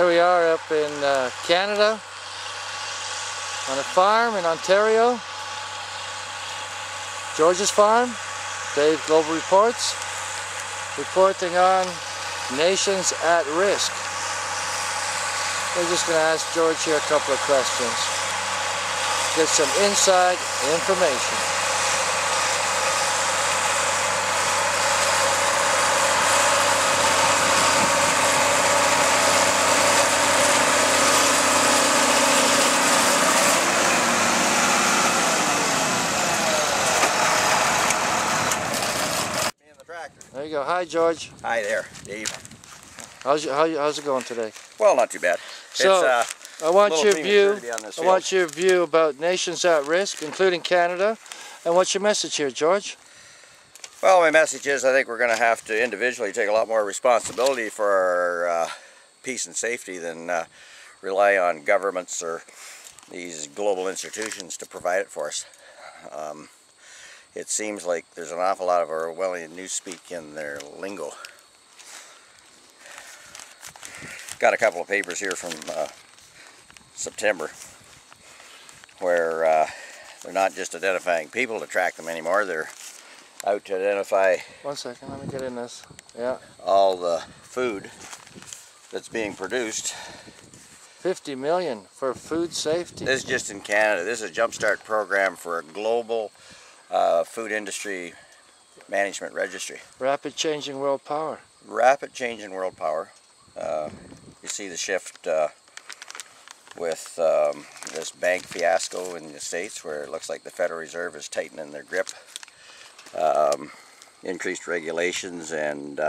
Here we are up in Canada on a farm in Ontario. George's farm. Dave Global Reports, reporting on nations at risk. We're just going to ask George here a couple of questions. Get some inside information. There you go. Hi, George. Hi there, Dave. How's it going today? Well, not too bad. So, I want your view. I want your view about nations at risk, including Canada. And what's your message here, George? Well, my message is I think we're going to have to individually take a lot more responsibility for our peace and safety than rely on governments or these global institutions to provide it for us. It seems like there's an awful lot of Orwellian newspeak in their lingo. Got a couple of papers here from September where they're not just identifying people to track them anymore, they're out to identify 1 second, let me get in this. Yeah. all the food that's being produced. 50 million for food safety. This is just in Canada. This is a jumpstart program for a global food industry management registry. Rapid changing world power. Rapid change in world power. You see the shift with this bank fiasco in the States, where it looks like the Federal Reserve is tightening their grip. Increased regulations, and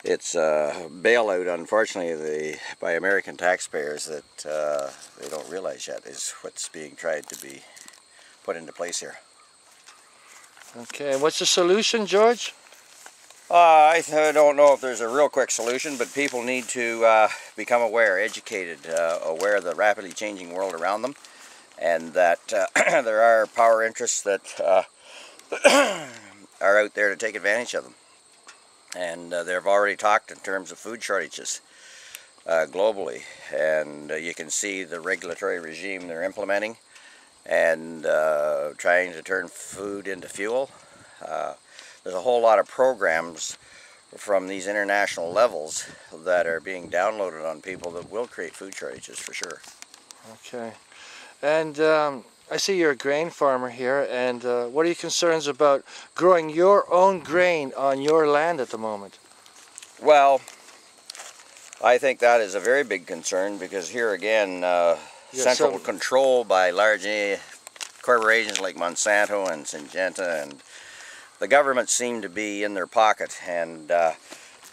it's a bailout, unfortunately, by American taxpayers that they don't realize yet is what's being tried to be put into place here. Okay, what's the solution, George? I don't know if there's a real quick solution, but people need to become aware, educated, aware of the rapidly changing world around them, and that there are power interests that are out there to take advantage of them. And they've already talked in terms of food shortages globally, and you can see the regulatory regime they're implementing and trying to turn food into fuel. There's a whole lot of programs from these international levels that are being downloaded on people that will create food shortages for sure. Okay. And I see you're a grain farmer here, and what are your concerns about growing your own grain on your land at the moment? Well, I think that is a very big concern, because here again, central control by large corporations like Monsanto and Syngenta, and the governments seem to be in their pocket, and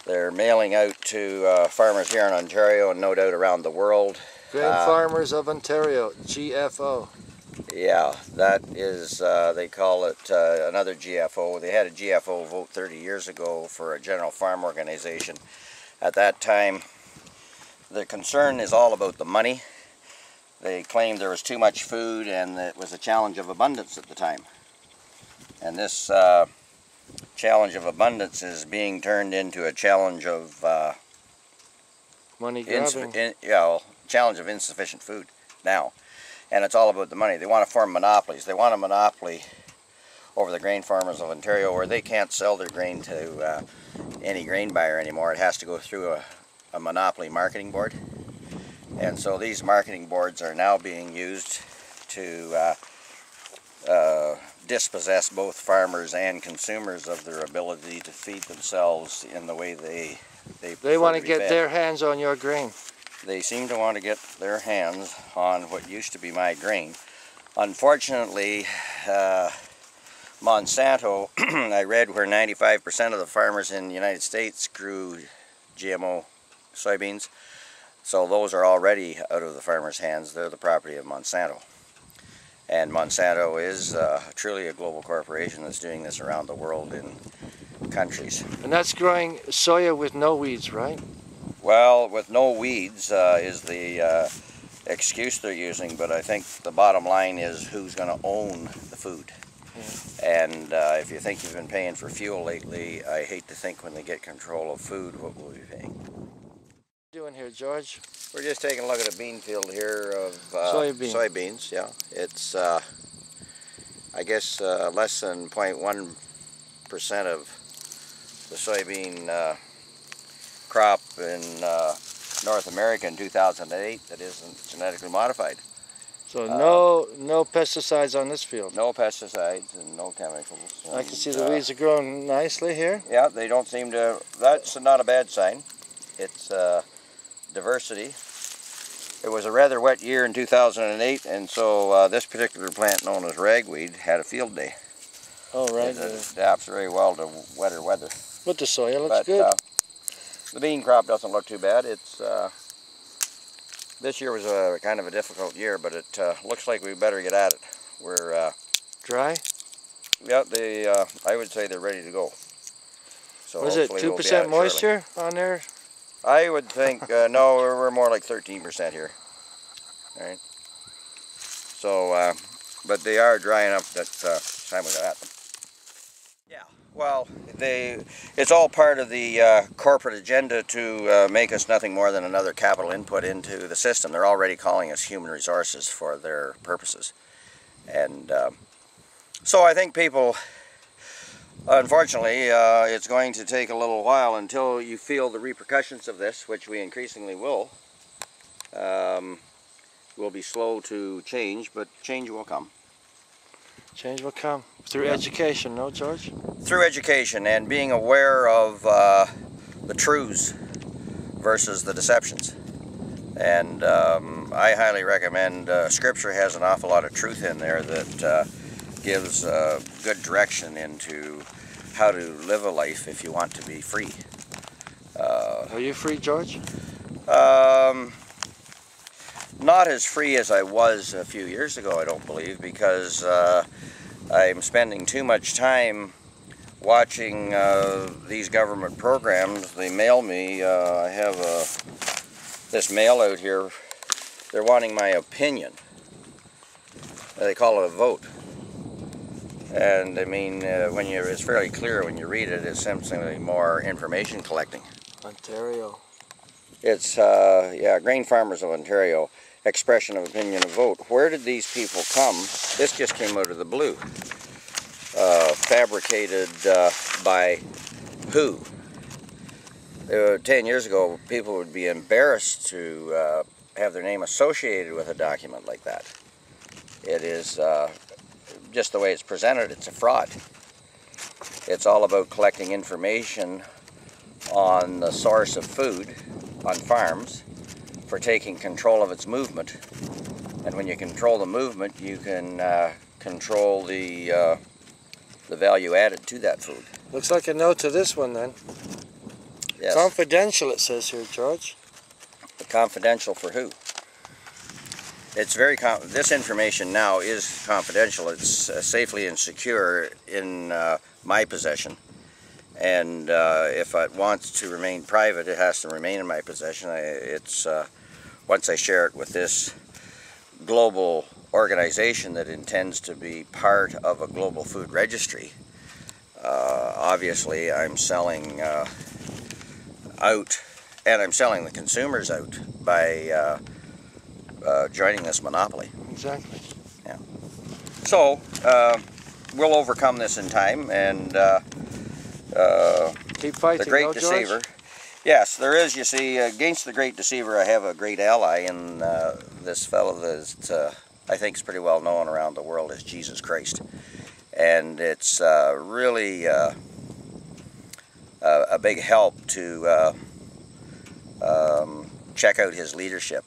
they're mailing out to farmers here in Ontario and no doubt around the world. Grain Farmers of Ontario, GFO. Yeah, that is, they call it another GFO. They had a GFO vote 30 years ago for a general farm organization. At that time, the concern is all about the money. They claimed there was too much food, and it was a challenge of abundance at the time. And this challenge of abundance is being turned into a challenge of money grabbing. Challenge of insufficient food now. And it's all about the money. They want to form monopolies. They want a monopoly over the Grain Farmers of Ontario, where they can't sell their grain to any grain buyer anymore. It has to go through a monopoly marketing board. And so these marketing boards are now being used to dispossess both farmers and consumers of their ability to feed themselves in the way they want to get their hands on your grain. They seem to want to get their hands on what used to be my grain. Unfortunately, Monsanto, I read where 95% of the farmers in the United States grew GMO soybeans. So those are already out of the farmers' hands. They're the property of Monsanto. And Monsanto is truly a global corporation that's doing this around the world in countries. And that's growing soya with no weeds, right? Well, with no weeds is the excuse they're using, but I think the bottom line is who's going to own the food. Yeah. And if you think you've been paying for fuel lately, I hate to think when they get control of food what we'll be paying. Doing here, George? We're just taking a look at a bean field here of soybeans. Yeah, it's I guess less than 0.1% of the soybean crop in North America in 2008 that isn't genetically modified. So no pesticides on this field? No pesticides and no chemicals. I can see the weeds are growing nicely here. Yeah, they don't seem to, that's not a bad sign. It's diversity. It was a rather wet year in 2008, and so this particular plant known as ragweed had a field day. Oh, right. It adapts very well to wetter weather. But the soil looks good. The bean crop doesn't look too bad. It's this year was a kind of a difficult year, but it looks like we better get at it. We're dry. Yeah, I would say they're ready to go. So was it 2% moisture on there? I would think no. We're more like 13% here. All right. So, but they are dry enough that time we got at them. Yeah. Well, it's all part of the corporate agenda to make us nothing more than another capital input into the system. They're already calling us human resources for their purposes. And so I think people, unfortunately, it's going to take a little while until you feel the repercussions of this, which we increasingly will. We'll be slow to change, but change will come. Change will come through education, no, George? Through education and being aware of the truths versus the deceptions. And I highly recommend, Scripture has an awful lot of truth in there that gives good direction into how to live a life if you want to be free. Are you free, George? Not as free as I was a few years ago, I don't believe, because I'm spending too much time watching these government programs. They mail me, I have this mail out here, they're wanting my opinion. They call it a vote. And I mean, it's fairly clear when you read it, it's simply more information collecting. Ontario. It's, yeah, Grain Farmers of Ontario, expression of opinion of vote. Where did these people come? This just came out of the blue. Fabricated by who? 10 years ago, people would be embarrassed to have their name associated with a document like that. It is just the way it's presented, it's a fraud. It's all about collecting information on the source of food on farms for taking control of its movement. And when you control the movement, you can control the value added to that food. Looks like a no to this one then. Yes. Confidential, it says here, George. Confidential for who? It's very this information now is confidential. It's safely and secure in my possession, and if it wants to remain private, it has to remain in my possession. Once I share it with this global organization that intends to be part of a global food registry, obviously I'm selling out, and I'm selling the consumers out by joining this monopoly. Exactly. Yeah. So we'll overcome this in time, and keep fighting. The Great Deceiver. Yes, there is. You see, against the Great Deceiver, I have a great ally in this fellow that I think is pretty well known around the world as Jesus Christ, and it's really a big help to check out his leadership,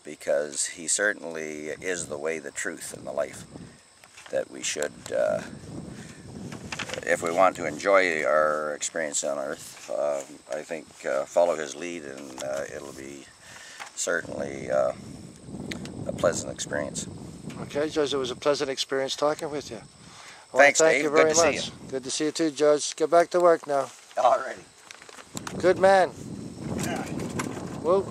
because he certainly is the way, the truth, and the life that we should, if we want to enjoy our experience on earth, I think follow his lead, and it'll be certainly a pleasant experience. Okay, Judge, it was a pleasant experience talking with you. Thanks, Dave. Thank you very much. Good to see you. Good to see you too, Judge. Get back to work now. All righty. Good man. Yeah. Whoa.